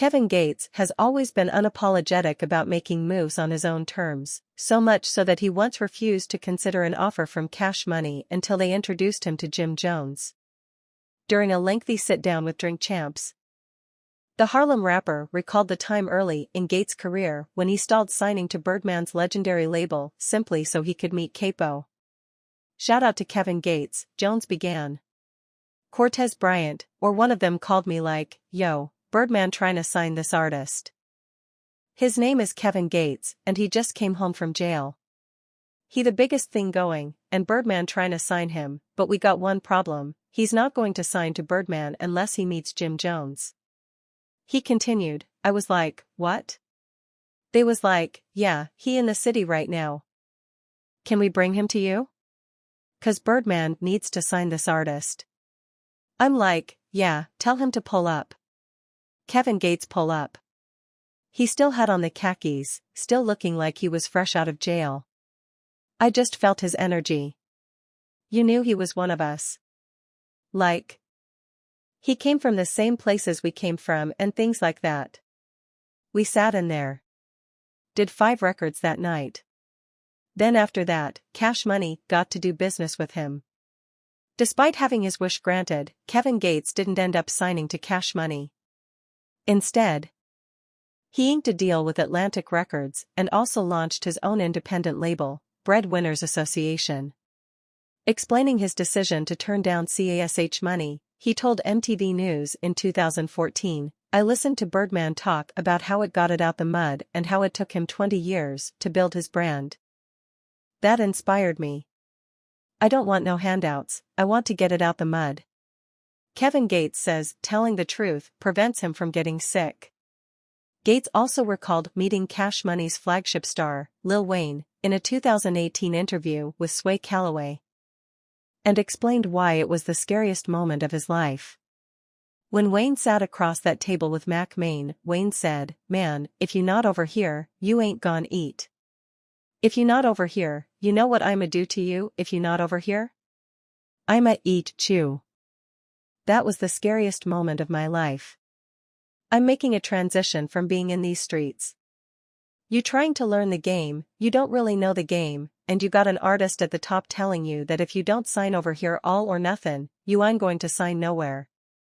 Kevin Gates has always been unapologetic about making moves on his own terms, so much so that he once refused to consider an offer from Cash Money until they introduced him to Jim Jones. During a lengthy sit-down with Drink Champs, the Harlem rapper recalled the time early in Gates' career when he stalled signing to Birdman's legendary label simply so he could meet Capo. "Shout out to Kevin Gates," Jones began. "Cortez Bryant, or one of them called me like, yo, Birdman trying to sign this artist. His name is Kevin Gates and he just came home from jail. He the biggest thing going, and Birdman trying to sign him, but we got one problem, he's not going to sign to Birdman unless he meets Jim Jones." He continued, "I was like, what?" They was like, "Yeah, he in the city right now. Can we bring him to you? 'Cause Birdman needs to sign this artist." I'm like, "Yeah, tell him to pull up." Kevin Gates pull up. He still had on the khakis, still looking like he was fresh out of jail. I just felt his energy. You knew he was one of us. Like, he came from the same places we came from and things like that. We sat in there. Did 5 records that night. Then after that, Cash Money got to do business with him. Despite having his wish granted, Kevin Gates didn't end up signing to Cash Money. Instead, he inked a deal with Atlantic Records and also launched his own independent label, Breadwinners Association. Explaining his decision to turn down Cash Money, he told MTV News in 2014, "I listened to Birdman talk about how it got it out the mud and how it took him 20 years to build his brand. That inspired me. I don't want no handouts, I want to get it out the mud." Kevin Gates says telling the truth prevents him from getting sick. Gates also recalled meeting Cash Money's flagship star, Lil Wayne, in a 2018 interview with Sway Calloway, and explained why it was the scariest moment of his life. When Wayne sat across that table with Mac Main, Wayne said, "Man, if you not over here, you ain't gon' eat. If you not over here, you know what I'ma do to you if you not over here? I'ma eat you." That was the scariest moment of my life. I'm making a transition from being in these streets. You trying to learn the game, you don't really know the game, and you got an artist at the top telling you that if you don't sign over here all or nothing, you ain't going to sign nowhere.